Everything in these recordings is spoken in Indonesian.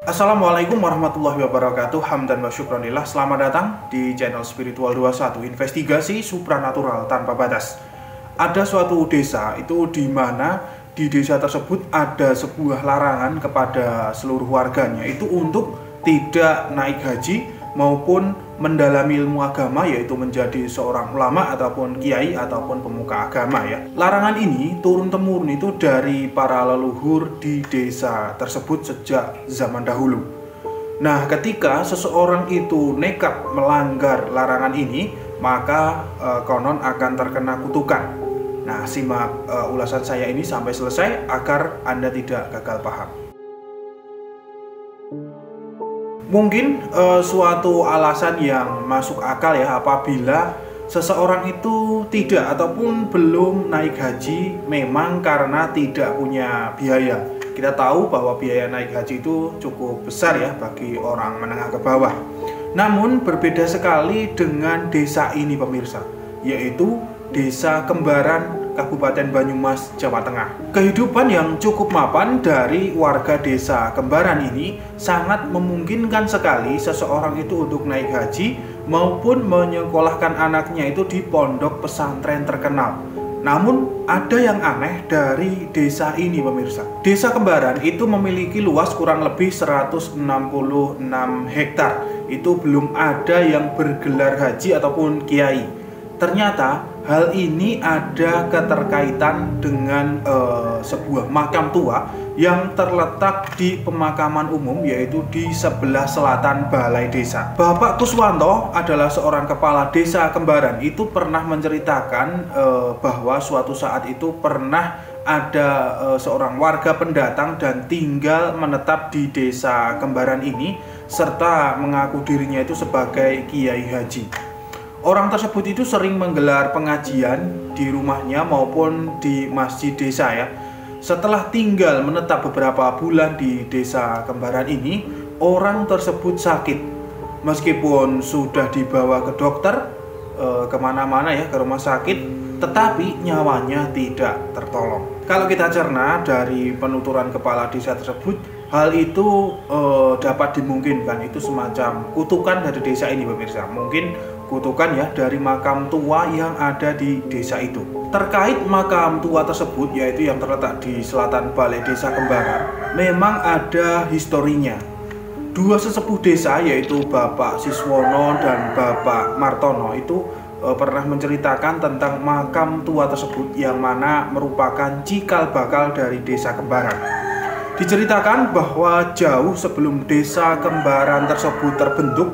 Assalamualaikum warahmatullahi wabarakatuh. Hamdan wa syukranillah. Selamat datang di channel Spiritual 21, investigasi supranatural tanpa batas. Ada suatu desa itu di mana di desa tersebut ada sebuah larangan kepada seluruh warganya itu untuk tidak naik haji maupun mendalami ilmu agama, yaitu menjadi seorang ulama ataupun kiai ataupun pemuka agama ya. Larangan ini turun-temurun itu dari para leluhur di desa tersebut sejak zaman dahulu. Nah, ketika seseorang itu nekat melanggar larangan ini, maka konon akan terkena kutukan. Nah, simak ulasan saya ini sampai selesai agar Anda tidak gagal paham. Mungkin suatu alasan yang masuk akal ya apabila seseorang itu tidak ataupun belum naik haji memang karena tidak punya biaya. Kita tahu bahwa biaya naik haji itu cukup besar ya bagi orang menengah ke bawah. Namun berbeda sekali dengan desa ini pemirsa, yaitu Desa Kembaran, Kabupaten Banyumas, Jawa Tengah. Kehidupan yang cukup mapan dari warga desa Kembaran ini sangat memungkinkan sekali seseorang itu untuk naik haji maupun menyekolahkan anaknya itu di pondok pesantren terkenal. Namun ada yang aneh dari desa ini pemirsa. Desa Kembaran itu memiliki luas kurang lebih 166 hektar. Itu belum ada yang bergelar haji ataupun kiai. Ternyata hal ini ada keterkaitan dengan sebuah makam tua yang terletak di pemakaman umum, yaitu di sebelah selatan balai desa. Bapak Kuswanto adalah seorang kepala desa Kembaran. Itu pernah menceritakan bahwa suatu saat itu pernah ada seorang warga pendatang dan tinggal menetap di desa Kembaran ini serta mengaku dirinya itu sebagai kiai haji. Orang tersebut itu sering menggelar pengajian di rumahnya maupun di masjid desa ya. Setelah tinggal menetap beberapa bulan di desa Kembaran ini, orang tersebut sakit. Meskipun sudah dibawa ke dokter, kemana-mana ya, ke rumah sakit, tetapi nyawanya tidak tertolong. Kalau kita cerna dari penuturan kepala desa tersebut, hal itu dapat dimungkinkan itu semacam kutukan dari desa ini pemirsa. Mungkin kutukan ya dari makam tua yang ada di desa itu. Terkait makam tua tersebut, yaitu yang terletak di selatan balai desa Kembaran, memang ada historinya. Dua sesepuh desa yaitu Bapak Siswono dan Bapak Martono itu pernah menceritakan tentang makam tua tersebut yang mana merupakan cikal bakal dari desa Kembaran. Diceritakan bahwa jauh sebelum desa Kembaran tersebut terbentuk,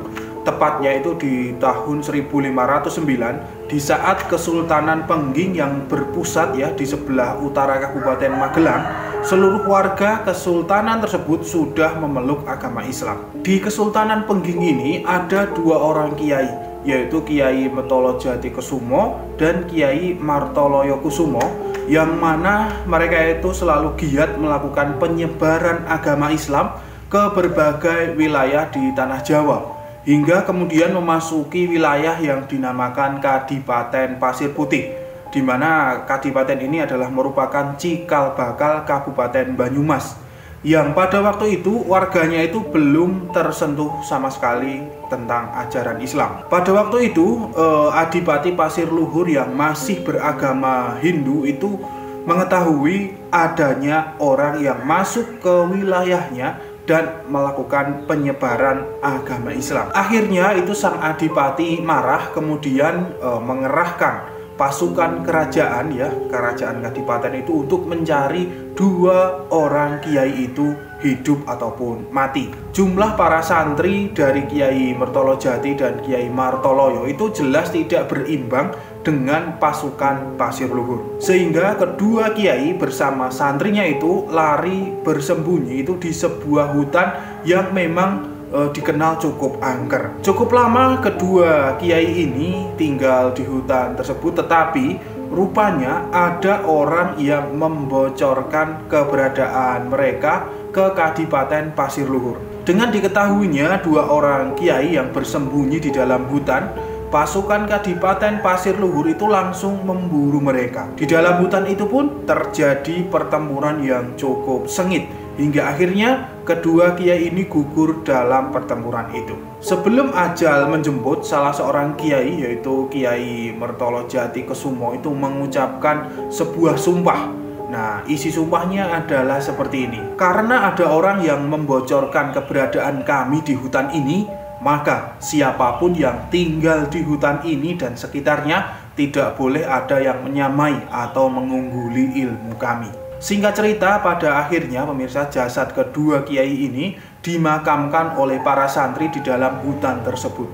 tepatnya itu di tahun 1509, di saat Kesultanan Pengging yang berpusat ya di sebelah utara Kabupaten Magelang, seluruh warga kesultanan tersebut sudah memeluk agama Islam. Di Kesultanan Pengging ini ada dua orang kiai, yaitu Kiai Metolojati Kusumo dan Kiai Martoloyo Kusumo, yang mana mereka itu selalu giat melakukan penyebaran agama Islam ke berbagai wilayah di tanah Jawa, hingga kemudian memasuki wilayah yang dinamakan Kadipaten Pasir Putih, di mana Kadipaten ini adalah merupakan cikal bakal Kabupaten Banyumas, yang pada waktu itu warganya itu belum tersentuh sama sekali tentang ajaran Islam. Pada waktu itu Adipati Pasir Luhur yang masih beragama Hindu itu mengetahui adanya orang yang masuk ke wilayahnya dan melakukan penyebaran agama Islam. Akhirnya itu sang adipati marah, kemudian mengerahkan pasukan kerajaan ya, kerajaan Kadipaten itu untuk mencari dua orang kiai itu hidup ataupun mati. Jumlah para santri dari Kiai Mertolojati dan Kiai Martoloyo itu jelas tidak berimbang dengan pasukan Pasir Luhur, sehingga kedua kiai bersama santrinya itu lari bersembunyi itu di sebuah hutan yang memang dikenal cukup angker. Cukup lama kedua kiai ini tinggal di hutan tersebut, tetapi rupanya ada orang yang membocorkan keberadaan mereka ke Kadipaten Pasir Luhur. Dengan diketahuinya dua orang kiai yang bersembunyi di dalam hutan, pasukan Kadipaten Pasir Luhur itu langsung memburu mereka. Di dalam hutan itu pun terjadi pertempuran yang cukup sengit, hingga akhirnya kedua kiai ini gugur dalam pertempuran itu. Sebelum ajal menjemput, salah seorang kiai yaitu Kiai Mertolo Jatikusumo itu mengucapkan sebuah sumpah. Nah, isi sumpahnya adalah seperti ini. Karena ada orang yang membocorkan keberadaan kami di hutan ini, maka siapapun yang tinggal di hutan ini dan sekitarnya tidak boleh ada yang menyamai atau mengungguli ilmu kami. Singkat cerita, pada akhirnya pemirsa, jasad kedua kiai ini dimakamkan oleh para santri di dalam hutan tersebut.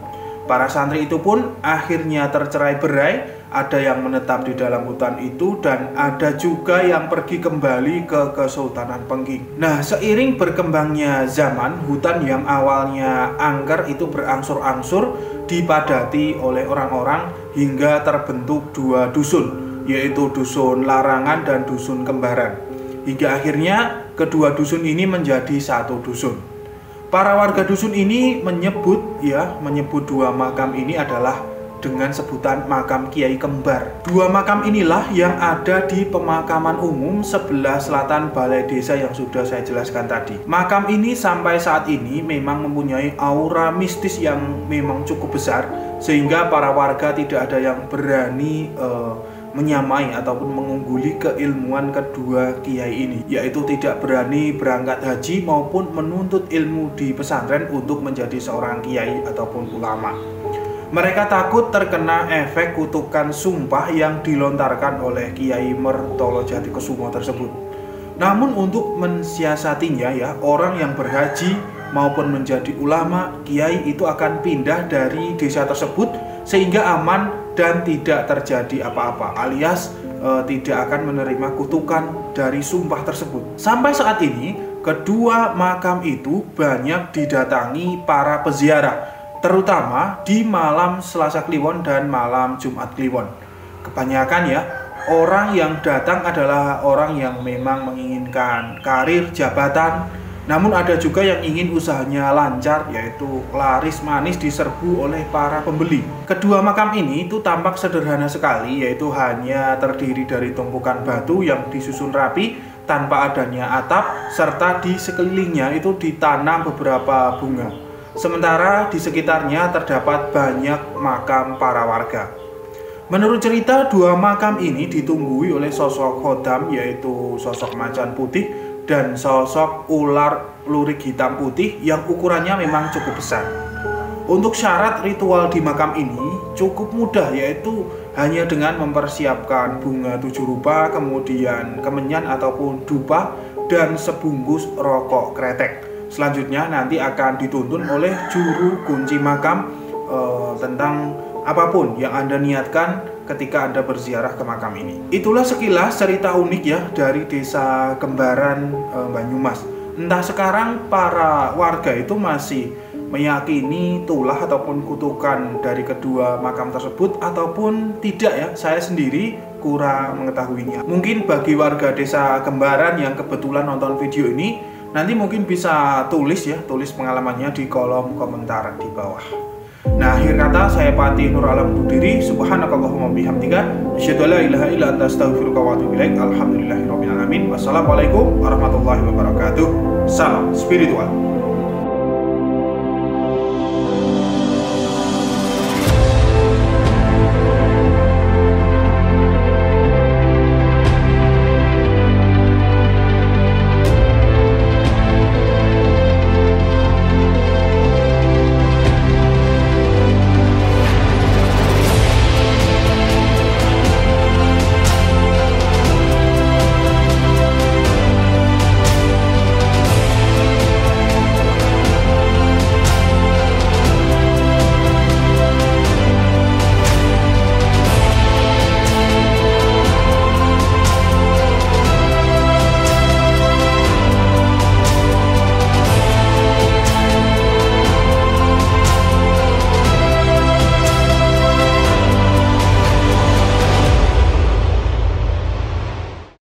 Para santri itu pun akhirnya tercerai-berai, ada yang menetap di dalam hutan itu dan ada juga yang pergi kembali ke Kesultanan Pengging. Nah, seiring berkembangnya zaman, hutan yang awalnya angker itu berangsur-angsur dipadati oleh orang-orang hingga terbentuk dua dusun, yaitu dusun Larangan dan dusun Kembaran. Hingga akhirnya kedua dusun ini menjadi satu dusun. Para warga dusun ini menyebut dua makam ini adalah dengan sebutan makam Kiai Kembar. Dua makam inilah yang ada di pemakaman umum sebelah selatan balai desa yang sudah saya jelaskan tadi. Makam ini sampai saat ini memang mempunyai aura mistis yang memang cukup besar, sehingga para warga tidak ada yang berani menyamai ataupun mengungguli keilmuan kedua kiai ini, yaitu tidak berani berangkat haji maupun menuntut ilmu di pesantren untuk menjadi seorang kiai ataupun ulama. Mereka takut terkena efek kutukan sumpah yang dilontarkan oleh Kiai Mertolo Jatikusumo tersebut. Namun untuk mensiasatinya orang yang berhaji maupun menjadi ulama, kiai itu akan pindah dari desa tersebut sehingga aman dan tidak terjadi apa-apa, alias tidak akan menerima kutukan dari sumpah tersebut. Sampai saat ini, kedua makam itu banyak didatangi para peziarah, terutama di malam Selasa Kliwon dan malam Jumat Kliwon. Kebanyakan orang yang datang adalah orang yang memang menginginkan karir, jabatan, namun ada juga yang ingin usahanya lancar, yaitu laris manis diserbu oleh para pembeli. Kedua makam ini itu tampak sederhana sekali, yaitu hanya terdiri dari tumpukan batu yang disusun rapi tanpa adanya atap, serta di sekelilingnya itu ditanam beberapa bunga. Sementara di sekitarnya terdapat banyak makam para warga. Menurut cerita, dua makam ini ditunggui oleh sosok khodam, yaitu sosok macan putih dan sosok ular lurik hitam putih yang ukurannya memang cukup besar. Untuk syarat ritual di makam ini cukup mudah, yaitu hanya dengan mempersiapkan bunga 7 rupa, kemudian kemenyan ataupun dupa, dan sebungkus rokok kretek. Selanjutnya nanti akan dituntun oleh juru kunci makam tentang apapun yang Anda niatkan ketika Anda berziarah ke makam ini. Itulah sekilas cerita unik dari desa Kembaran, Banyumas. Entah sekarang para warga itu masih meyakini tulah ataupun kutukan dari kedua makam tersebut ataupun tidak saya sendiri kurang mengetahuinya. Mungkin bagi warga desa Kembaran yang kebetulan nonton video ini, nanti mungkin bisa tulis pengalamannya di kolom komentar di bawah. Nah, akhir kata saya Patih Nur Alam undur diri. Subhanakallahumma bihamdika asyhadu an la ilaha illa anta astaghfiruka wa atubu ilaik. Alhamdulillahirabbil alamin. Wassalamualaikum warahmatullahi wabarakatuh. Salam spiritual.